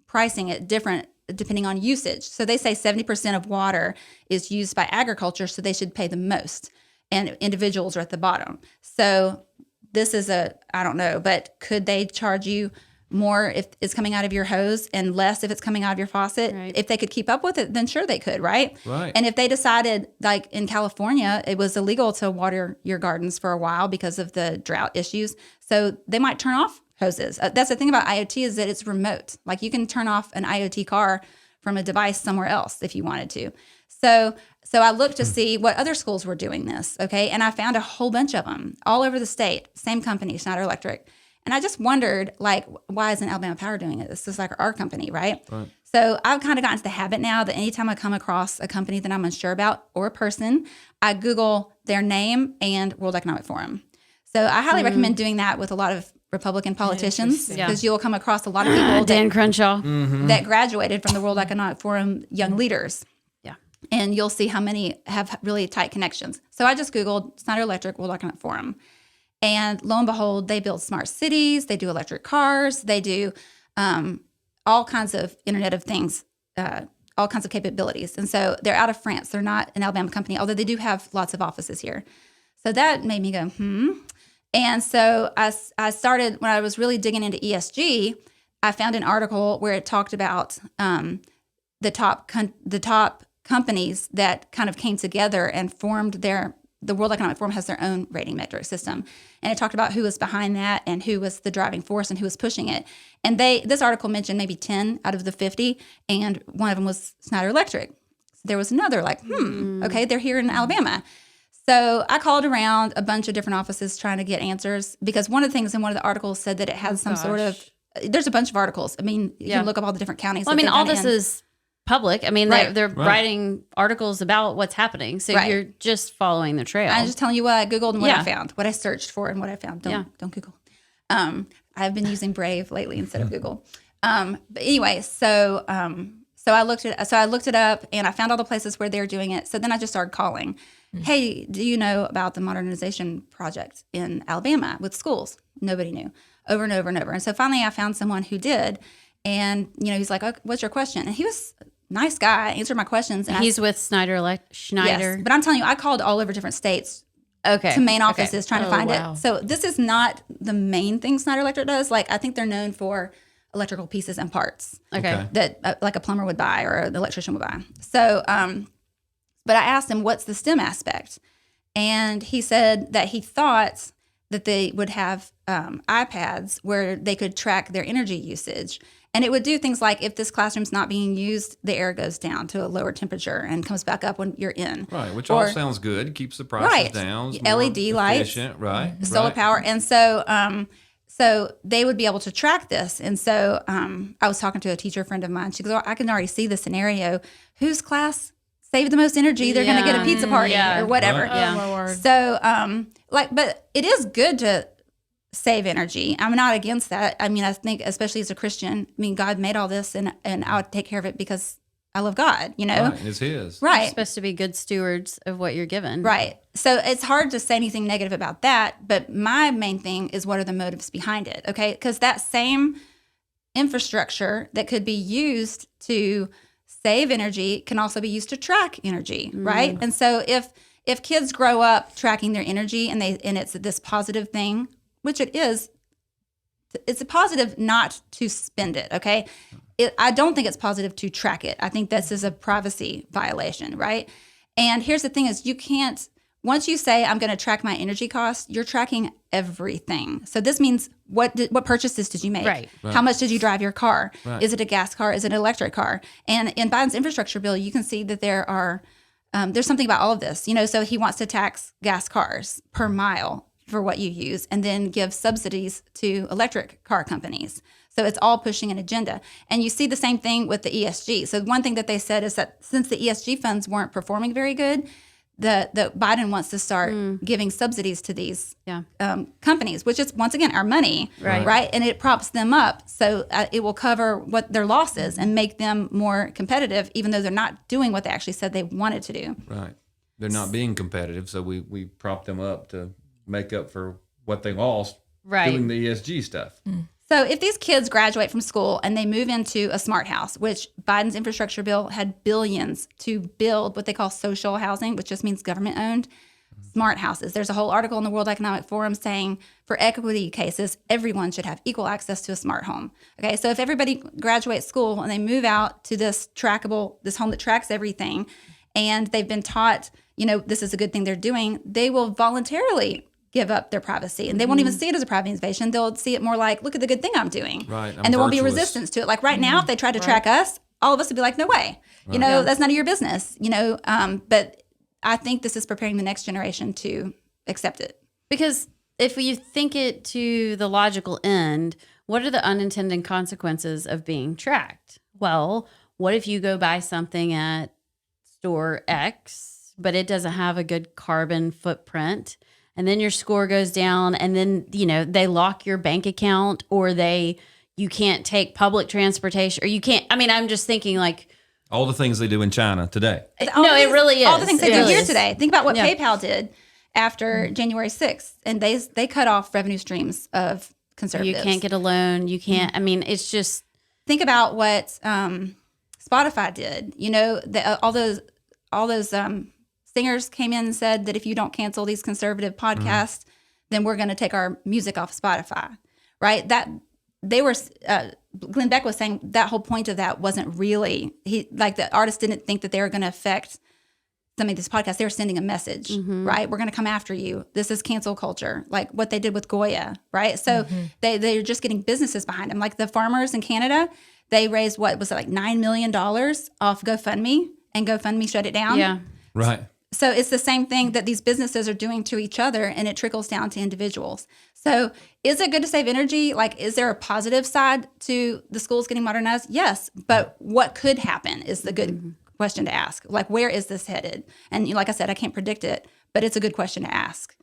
pricing it different depending on usage. So they say 70% of water is used by agriculture, so they should pay the most, and individuals are at the bottom. So this is I don't know, but could they charge you more if it's coming out of your hose and less if it's coming out of your faucet? Right. If they could keep up with it, then sure they could, right? Right. And if they decided, like in California, it was illegal to water your gardens for a while because of the drought issues, so they might turn off hoses. That's the thing about IoT, is that it's remote. Like you can turn off an IoT car from a device somewhere else if you wanted to. So I looked to see what other schools were doing this, okay? And I found a whole bunch of them all over the state, same company, Snyder Electric. And I just wondered, like, why isn't Alabama Power doing it? This is like our company, right? So I've kind of gotten to the habit now that anytime I come across a company that I'm unsure about or a person, I Google their name and World Economic Forum. So I highly recommend doing that with a lot of Republican politicians, Interesting. because you'll come across a lot of people Dan Crenshaw. that graduated from the World Economic Forum young leaders. Yeah. And you'll see how many have really tight connections. So I just Googled Snyder Electric World Economic Forum. And lo and behold, they build smart cities, they do electric cars, they do all kinds of Internet of Things, all kinds of capabilities. And so they're out of France. They're not an Alabama company, although they do have lots of offices here. So that made me go, And so I started, when I was really digging into ESG, I found an article where it talked about the top companies that kind of came together and formed the World Economic Forum has their own rating metric system. And it talked about who was behind that and who was the driving force and who was pushing it. And this article mentioned maybe 10 out of the 50, and one of them was Snyder Electric. So there was another okay, they're here in Alabama. So I called around a bunch of different offices trying to get answers, because one of the things in one of the articles said that it had some sort of, there's a bunch of articles. I mean, you can look up all the different counties. Well, I that mean, they've all done this in. is public. I mean, Right. they're Right. writing articles about what's happening. So Right. you're just following the trail. I'm just telling you what I Googled and what Yeah. I found, what I searched for and what I found. Yeah. Don't Google. I've been using Brave lately instead of Google. But anyway, so I looked it up and I found all the places where they're doing it. So then I just started calling. Hey, do you know about the modernization project in Alabama with schools? Nobody knew. Over and over and over. And so finally I found someone who did. And, he's like, okay, what's your question? And he was a nice guy, answered my questions. And He's with Schneider. Yes, but I'm telling you, I called all over different states Okay. to main offices trying to find wow. it. So this is not the main thing Schneider Electric does. Like, I think they're known for electrical pieces and parts Okay. that like a plumber would buy or an electrician would buy. So, but I asked him, what's the STEM aspect? And he said that he thought that they would have iPads where they could track their energy usage. And it would do things like if this classroom's not being used, the air goes down to a lower temperature and comes back up when you're in. Right, which all sounds good. Keeps the prices Right. down. it's LED more lights, efficient, right? solar right. power. And so they would be able to track this. And so I was talking to a teacher friend of mine. She goes, oh, I can already see the scenario. Whose class saved the most energy? They're going to get a pizza party or whatever. Right. Yeah. Oh, my word. So, but it is good to save energy. I'm not against that. I mean, I think, especially as a Christian, I mean, God made all this and I would take care of it because I love God, Right, it's his. You're Right. supposed to be good stewards of what you're given. Right. So it's hard to say anything negative about that. But my main thing is, what are the motives behind it? Okay. Because that same infrastructure that could be used to save energy can also be used to track energy. Right. And so if kids grow up tracking their energy and it's this positive thing, which it is, it's a positive not to spend it, okay? I don't think it's positive to track it. I think this is a privacy violation, right? And here's the thing is, you can't, once you say, I'm going to track my energy costs, you're tracking everything. So this means what purchases did you make? Right. How much did you drive your car? Right. Is it a gas car? Is it an electric car? And in Biden's infrastructure bill, you can see that there are, there's something about all of this. So he wants to tax gas cars per mile for what you use, and then give subsidies to electric car companies. So it's all pushing an agenda. And you see the same thing with the ESG. So one thing that they said is that since the ESG funds weren't performing very good, the Biden wants to start giving subsidies to these companies, which is, once again, our money, right? And it props them up. So it will cover what their loss is and make them more competitive, even though they're not doing what they actually said they wanted to do. Right. They're not being competitive, so we prop them up to make up for what they lost doing the ESG stuff. So if these kids graduate from school and they move into a smart house, which Biden's infrastructure bill had billions to build what they call social housing, which just means government-owned smart houses. There's a whole article in the World Economic Forum saying for equity cases, everyone should have equal access to a smart home. Okay, so if everybody graduates school and they move out to this home that tracks everything, and they've been taught, this is a good thing they're doing, they will voluntarily give up their privacy, and they won't even see it as a privacy invasion. They'll see it more like, look at the good thing I'm doing. Right. And there won't be virtuous. resistance to it. Like right now, if they tried to track us, all of us would be like, no way. That's none of your business. But I think this is preparing the next generation to accept it. Because if you think it to the logical end, what are the unintended consequences of being tracked? Well, what if you go buy something at store X, but it doesn't have a good carbon footprint? And then your score goes down, and then, they lock your bank account, or you can't take public transportation, or you can't, I'm just thinking like. All the things they do in China today. It really is. All the things they It do really here is. today. Think about what Yeah. PayPal did after January 6th. And they cut off revenue streams of conservatives. You can't get a loan. You can't, it's just. Think about what Spotify did. All those singers came in and said that if you don't cancel these conservative podcasts, then we're going to take our music off Spotify, right? That they were, Glenn Beck was saying that whole point of that wasn't really, the artist didn't think that they were going to affect some of these podcasts. They were sending a message, right? We're going to come after you. This is cancel culture, like what they did with Goya, right? So they're just getting businesses behind them. Like the farmers in Canada, they raised, what was it, like $9 million off GoFundMe, and GoFundMe shut it down. Yeah. Right. So it's the same thing that these businesses are doing to each other, and it trickles down to individuals. So is it good to save energy? Like, is there a positive side to the schools getting modernized? Yes. But what could happen is the good question to ask. Like, where is this headed? And like I said, I can't predict it, but it's a good question to ask.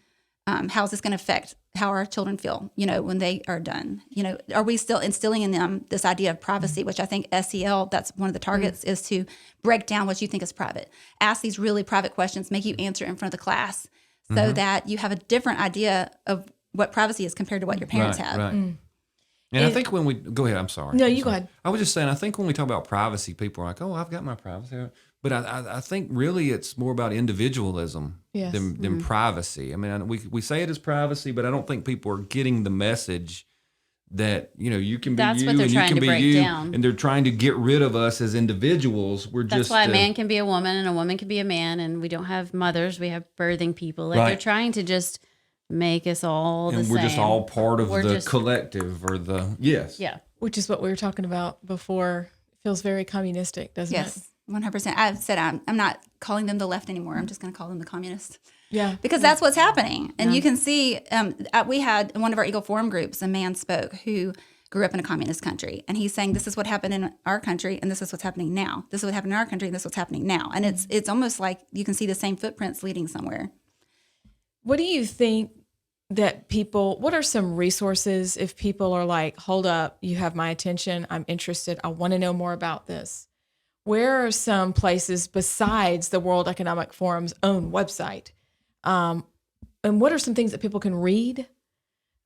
How is this going to affect how our children feel, when they are done. Are we still instilling in them this idea of privacy, which I think SEL, that's one of the targets, is to break down what you think is private. Ask these really private questions, make you answer in front of the class so that you have a different idea of what privacy is compared to what your parents have. Right. And I think when we go ahead, I'm sorry. No, you go ahead. I was just saying, I think when we talk about privacy, people are like, "Oh, I've got my privacy," but I think really it's more about individualism than privacy. I mean, we say it as privacy, but I don't think people are getting the message that you can be That's you what they're and you trying can to be break you, down. and they're trying to get rid of us as individuals. That's why a man can be a woman and a woman can be a man, and we don't have mothers, we have birthing people. Like they're trying to just make us all the and same. we're just all part of the collective or the Yeah. Which is what we were talking about before. It feels very communistic, doesn't it? Yes, 100%. I've said I'm not calling them the left anymore. I'm just going to call them the communists. Yeah. Because that's what's happening. And you can see, we had in one of our Eagle Forum groups, a man spoke who grew up in a communist country. And he's saying, this is what happened in our country, and this is what's happening now. This is what happened in our country, and this is what's happening now. And it's almost like you can see the same footprints leading somewhere. What do you think that what are some resources if people are like, hold up, you have my attention, I'm interested, I want to know more about this? Where are some places besides the World Economic Forum's own website? And what are some things that people can read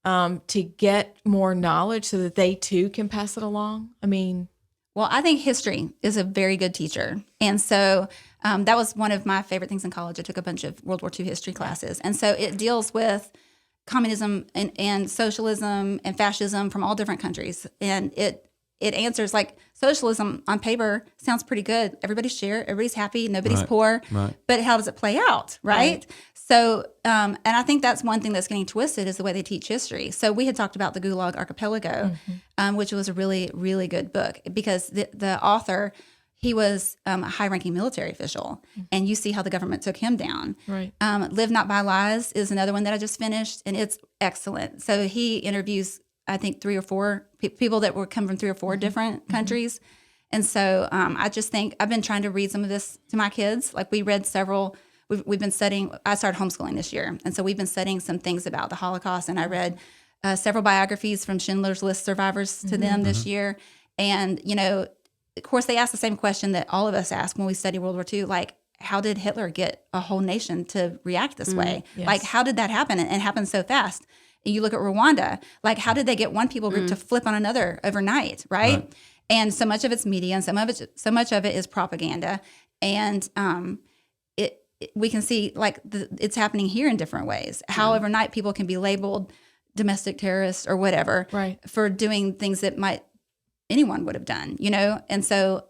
to get more knowledge so that they too can pass it along? I mean, well, I think history is a very good teacher. And so that was one of my favorite things in college. I took a bunch of World War II history classes. And so it deals with communism and socialism and fascism from all different countries. And it answers, like, socialism on paper sounds pretty good. Everybody's share, everybody's happy, nobody's poor. Right. But how does it play out, right? So, and I think that's one thing that's getting twisted is the way they teach history. So we had talked about the Gulag Archipelago, which was a really, really good book because the author, he was a high-ranking military official, and you see how the government took him down. Right. Live Not by Lies is another one that I just finished, and it's excellent. So he interviews, I think, 3 or 4 people that were come from 3 or 4 different countries. And so I just think I've been trying to read some of this to my kids. Like we read several, we've been studying, I started homeschooling this year. And so we've been studying some things about the Holocaust, and I read several biographies from Schindler's List survivors to them this year. And, of course, they ask the same question that all of us ask when we study World War II, like, how did Hitler get a whole nation to react this way? Yes. Like, how did that happen? And it happened so fast. And you look at Rwanda, like, how did they get one people group to flip on another overnight, right? And so much of it's media, and so much of it is propaganda. And we can see, like, it's happening here in different ways. How overnight people can be labeled domestic terrorists or whatever for doing things that anyone would have done, And so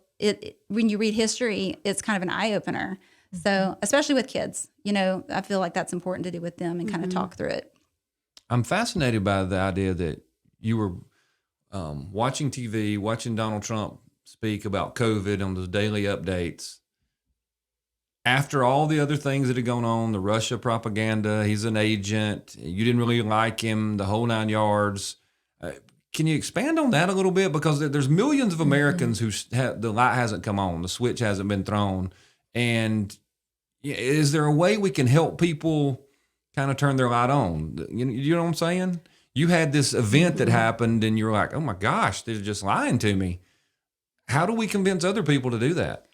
when you read history, it's kind of an eye opener. So especially with kids, I feel like that's important to do with them and kind of talk through it. I'm fascinated by the idea that you were watching TV, watching Donald Trump speak about COVID on those daily updates. After all the other things that had gone on, the Russia propaganda, he's an agent, you didn't really like him, the whole 9 yards. Can you expand on that a little bit? Because there's millions of Americans who the light hasn't come on, the switch hasn't been thrown. And is there a way we can help people kind of turn their light on? You know what I'm saying? You had this event that happened and you're like, oh my gosh, they're just lying to me. How do we convince other people to do that?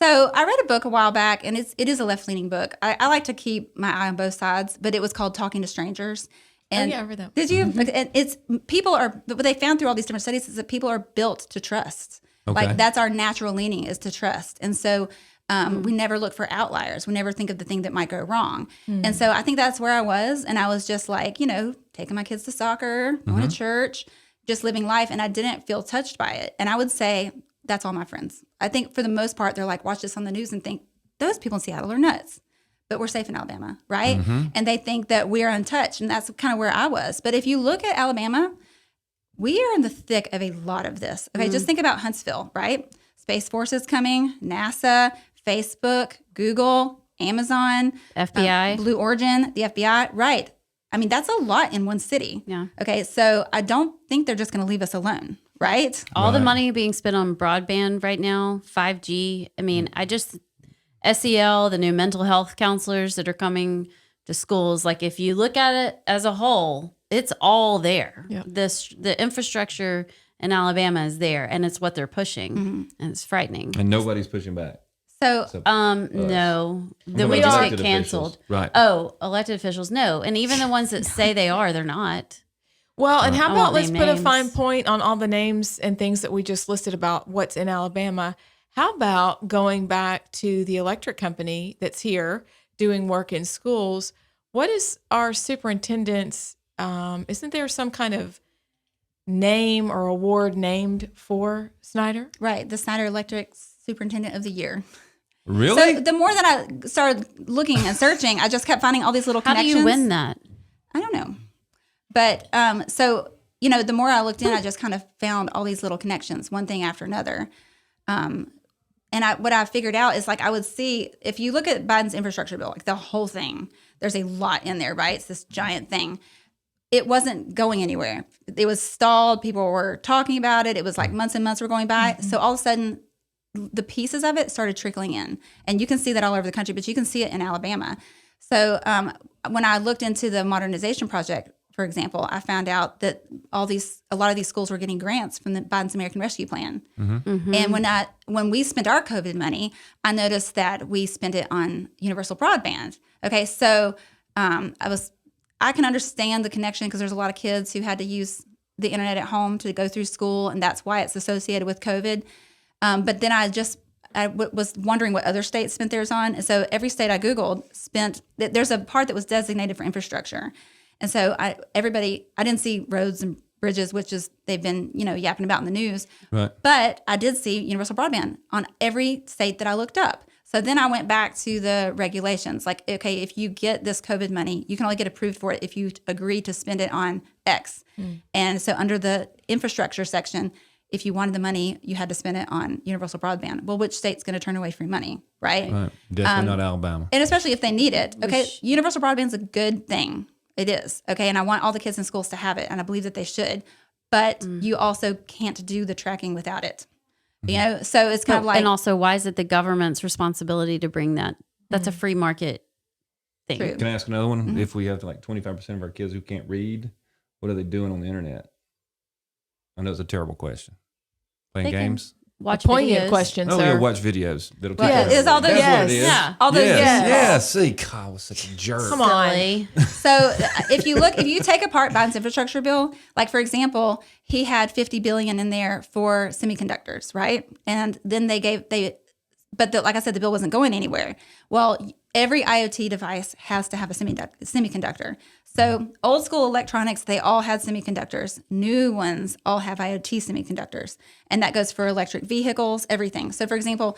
So I read a book a while back, and it is a left-leaning book. I like to keep my eye on both sides, but it was called Talking to Strangers. And I read that. Did you? And it's people are. What they found through all these different studies is that people are built to trust. Okay. Like that's our natural leaning is to trust, and so we never look for outliers. We never think of the thing that might go wrong. And so I think that's where I was, and I was just like, taking my kids to soccer, going to church, just living life, and I didn't feel touched by it. And I would say that's all my friends. I think for the most part, they're like, watch this on the news and think those people in Seattle are nuts. But we're safe in Alabama, right? And they think that we're untouched, and that's kind of where I was. But if you look at Alabama, we are in the thick of a lot of this. Okay, just think about Huntsville, right? Space Force is coming, NASA, Facebook, Google, Amazon, FBI, Blue Origin, the FBI, right? I mean, that's a lot in one city. Yeah. Okay, so I don't think they're just going to leave us alone, right? All the money being spent on broadband right now, 5G. I mean, SEL, the new mental health counselors that are coming to schools. Like if you look at it as a whole, it's all there. Yep. The infrastructure in Alabama is there, and it's what they're pushing, and it's frightening. And nobody's pushing back. So No, then about we just elected get canceled. officials. Right. Oh, elected officials, no, and even the ones that say they are, they're not. Well, and how I about won't let's name put a names. fine point on all the names and things that we just listed about what's in Alabama. How about going back to the electric company that's here doing work in schools? What is our superintendent's, isn't there some kind of name or award named for Snyder? right, the Snyder Electric Superintendent of the Year. Really? So the more that I started looking and searching, I just kept finding all these little How do connections. you win that? I don't know. But so, you know, the more I looked in, I just kind of found all these little connections, one thing after another. And what I figured out is like I would see, if you look at Biden's infrastructure bill, like the whole thing, there's a lot in there, right? It's this giant thing. It wasn't going anywhere. It was stalled. People were talking about it. It was like months and months were going by. So all of a sudden, the pieces of it started trickling in. And you can see that all over the country, but you can see it in Alabama. So when I looked into the modernization project, for example, I found out that a lot of these schools were getting grants from the Biden's American Rescue Plan. And when we spent our COVID money, I noticed that we spent it on universal broadband. Okay, so I can understand the connection because there's a lot of kids who had to use the internet at home to go through school, and that's why it's associated with COVID. But then I was wondering what other states spent theirs on. And so every state I Googled there's a part that was designated for infrastructure. And so I didn't see roads and bridges, which is they've been, yapping about in the news. Right. But I did see universal broadband on every state that I looked up. So then I went back to the regulations. Like, okay, if you get this COVID money, you can only get approved for it if you agree to spend it on X. And so under the infrastructure section, if you wanted the money, you had to spend it on universal broadband. Well, which state's going to turn away free money, right? Right. Definitely not Alabama. And especially if they need it. Okay, universal broadband is a good thing. It is. Okay, and I want all the kids in schools to have it, and I believe that they should. But you also can't do the tracking without it. So it's kind of like... And also, why is it the government's responsibility to bring that? That's a free market thing. True. Can I ask another one? If we have like 25% of our kids who can't read, what are they doing on the internet? I know it's a terrible question. Playing They can games? Watch Poignant videos. question, Oh, sir. yeah, watch videos. That'll teach Yeah, you it's all how to read. those- That's what it yes. is. Yeah. all those Yes. yes. Yeah, see, Kyle was such a jerk. Come on. Silly. So if you take apart Biden's infrastructure bill, like for example, he had $50 billion in there for semiconductors, right? And then like I said, the bill wasn't going anywhere. Well, every IoT device has to have a semiconductor. So old school electronics, they all had semiconductors. New ones all have IoT semiconductors. And that goes for electric vehicles, everything. So for example,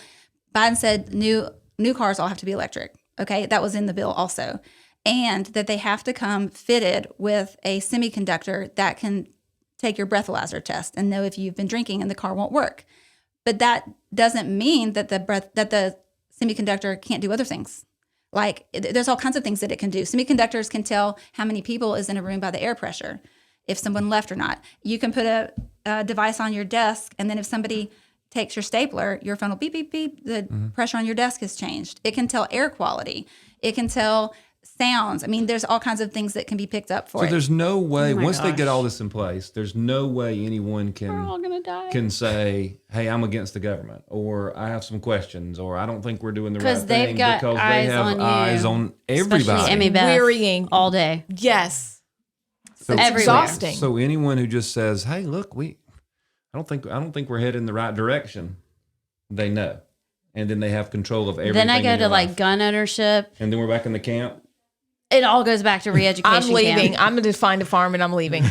Biden said new cars all have to be electric. Okay, that was in the bill also. And that they have to come fitted with a semiconductor that can take your breathalyzer test and know if you've been drinking and the car won't work. But that doesn't mean that the semiconductor can't do other things. Like there's all kinds of things that it can do. Semiconductors can tell how many people is in a room by the air pressure, if someone left or not. You can put a device on your desk, and then if somebody takes your stapler, your phone will beep, beep, beep. The pressure on your desk has changed. It can tell air quality. It can tell sounds. I mean, there's all kinds of things that can be picked up for So it. there's no way, my once they gosh. get all this in place, there's no way anyone We're all can gonna die. say, hey, I'm against the government, or I have some questions, or I don't think we're doing the right 'Cause they've thing, got because they eyes have on you. eyes on everybody. Especially Emmy Beth Wearying. all day. Yes. So- It's Everywhere. exhausting. So anyone who just says, "Hey, look, I don't think we're heading in the right direction," they know, and then they have control of everything. Then I go in to your like life. gun ownership. And then we're back in the camp. It all goes back to re-education. I'm leaving. camp. I'm going to find a farm and I'm leaving.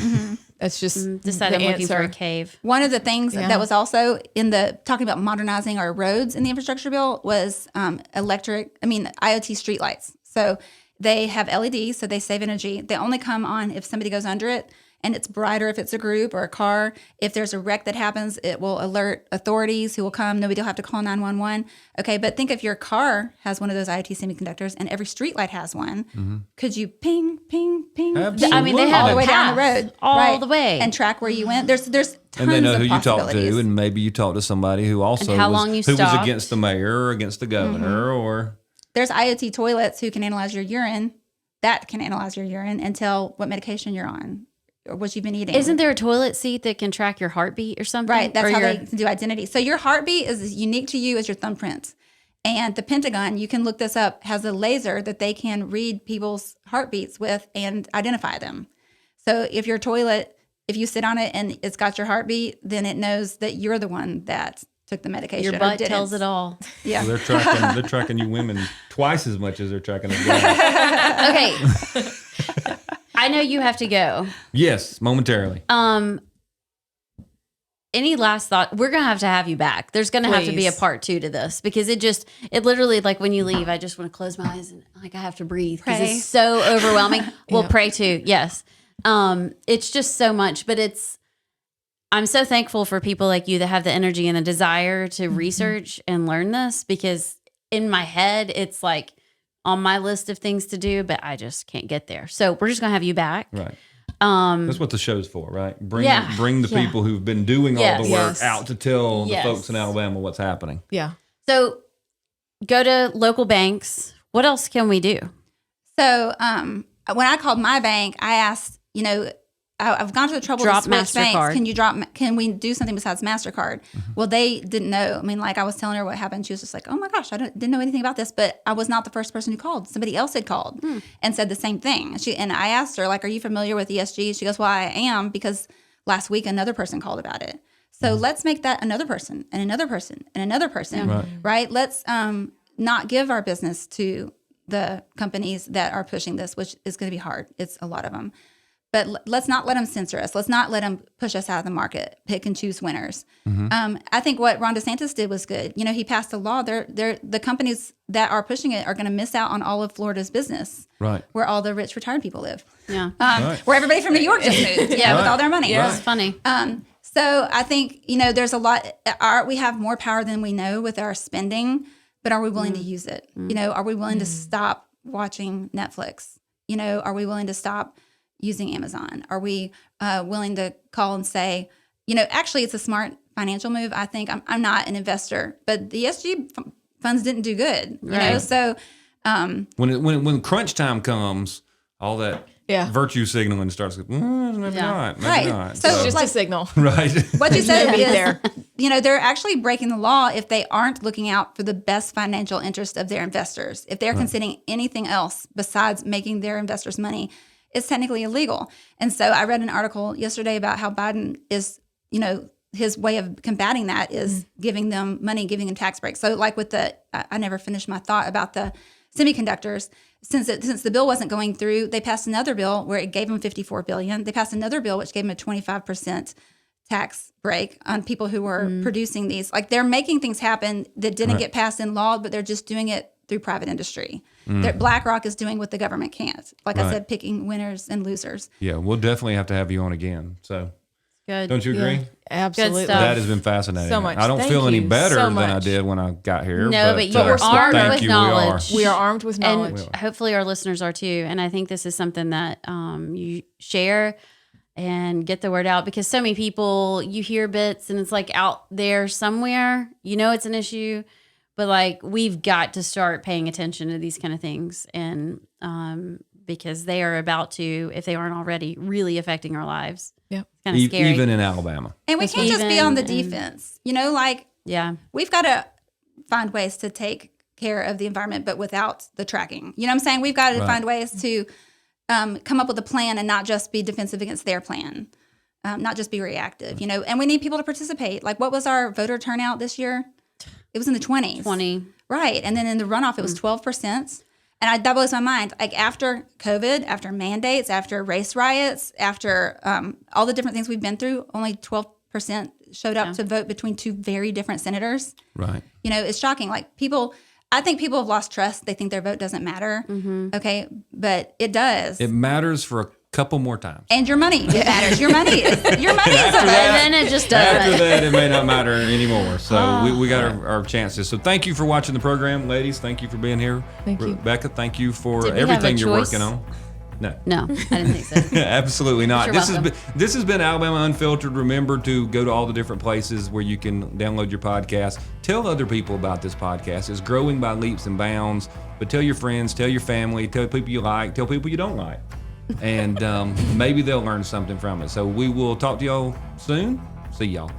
That's just Decide the I'm looking for a answer. cave. One of the things Yeah. that was also in the talking about modernizing our roads in the infrastructure bill was IoT streetlights. So they have LEDs, so they save energy. They only come on if somebody goes under it, and it's brighter if it's a group or a car. If there's a wreck that happens, it will alert authorities who will come. Nobody will have to call 911. Okay, but think if your car has one of those IoT semiconductors and every streetlight has one, could you ping, ping, ping, Absolutely. I mean, they all have the way down the paths road, all right, the way. and track where you went. There's tons And they know of who you talk possibilities. to, and maybe you talk to somebody who also And how long you who was stopped. against the mayor or against the governor, or There's IoT toilets who can analyze your urine that can analyze your urine and tell what medication you're on or what you've been eating. Isn't there a toilet seat that can track your heartbeat or something? Right. That's or how they do identity. So your heartbeat is as unique to you as your thumbprint. And the Pentagon, you can look this up, has a laser that they can read people's heartbeats with and identify them. So if your toilet, if you sit on it and it's got your heartbeat, then it knows that you're the one that took the medication. Your or butt didn't. tells it all. Yeah. So they're tracking you women twice as much as they're tracking us guys. Okay. I know you have to go. Yes, momentarily. Any last thought? We're going to have you back. There's going to have to be a Please. part 2 to this because it literally, like when you leave, I just want to close my eyes and like I have to breathe because Pray. it's so overwhelming. Well, Yeah. pray too. Yes. It's just so much, but I'm so thankful for people like you that have the energy and the desire to research and learn this because in my head, it's like on my list of things to do, but I just can't get there. So we're just going to have you back. Right. That's what the show's for, right? Bring the Yeah. people who've been doing all the work Yes. out to tell Yes. the folks in Alabama what's happening. Yeah. So go to local banks. What else can we do? So when I called my bank, I asked, I've gone to the trouble Drop to switch MasterCard. banks. Can we do something besides MasterCard? Well, they didn't know. I mean, like I was telling her what happened. She was just like, oh my gosh, I didn't know anything about this. But I was not the first person who called. Somebody else had called and said the same thing. And I asked her, like, are you familiar with ESG? She goes, well, I am because last week another person called about it. So let's make that another person and another person and another person, right? Let's not give our business to the companies that are pushing this, which is going to be hard. It's a lot of them. But let's not let them censor us. Let's not let them push us out of the market, pick and choose winners. I think what Ron DeSantis did was good. He passed a law. The companies that are pushing it are going to miss out on all of Florida's business, Right. where all the rich retired people live, Yeah. where everybody from New York just moved, with all their money. Yeah. It's funny. So I think, there's a lot. We have more power than we know with our spending, but are we willing to use it? Are we willing to stop watching Netflix? Are we willing to stop using Amazon? Are we willing to call and say, actually it's a smart financial move. I think I'm not an investor, but the ESG funds didn't do good, you know? So when crunch time comes, all that virtue signaling starts. Maybe not. Maybe not. So It's just like, a signal. right. what you said Be is, there. they're actually breaking the law if they aren't looking out for the best financial interest of their investors. If they're considering anything else besides making their investors money, it's technically illegal. And so I read an article yesterday about how Biden is, his way of combating that is giving them money, giving them tax breaks. So like with I never finished my thought about the semiconductors. Since the bill wasn't going through, they passed another bill where it gave them $54 billion. They passed another bill which gave them a 25% tax break on people who were producing these. Like they're making things happen that didn't get passed in law, but they're just doing it through private industry. BlackRock is doing what the government can't. Like I said, picking winners and losers. Yeah, we'll definitely have to have you on again. So Good. don't you agree? Yeah, absolutely. stuff. That has been fascinating. So much. I don't Thank feel any you better so than I much. did when I got here. No, but you are armed thank with you, knowledge. We are armed with knowledge. And hopefully our listeners are too. And I think this is something that you share and get the word out because so many people, you hear bits and it's like out there somewhere, it's an issue, but like we've got to start paying attention to these kind of things. And because they are about to, if they aren't already, really affecting our lives. Yep. Kind of scary. Even in Alabama. And we That's can't just be on the even- defense. Yeah. We've got to find ways to take care of the environment, but without the tracking. You know what I'm saying? We've got to find ways to come up with a plan and not just be defensive against their plan, not just be reactive, and we need people to participate. Like what was our voter turnout this year? It was in the 20s. 20. Right. And then in the runoff, it was 12%. And that blows my mind. Like after COVID, after mandates, after race riots, after all the different things we've been through, only 12% showed up to vote between two very different senators. Right. It's shocking. Like I think people have lost trust. They think their vote doesn't matter. Okay. But it does. It matters for a couple more times. And your money, it matters. Your money is a vote. And then it just After doesn't. that, it may not matter anymore. So we got our chances. So thank you for watching the program, ladies. Thank you for being here. Thank you. Rebecca, thank you for Did we have everything a you're choice? working on. No. No, I didn't think so. Absolutely not. You're This welcome. this has been Alabama Unfiltered. Remember to go to all the different places where you can download your podcast. Tell other people about this podcast. It's growing by leaps and bounds. But tell your friends, tell your family, tell people you like, tell people you don't like. And maybe they'll learn something from it. So we will talk to y'all soon. See y'all.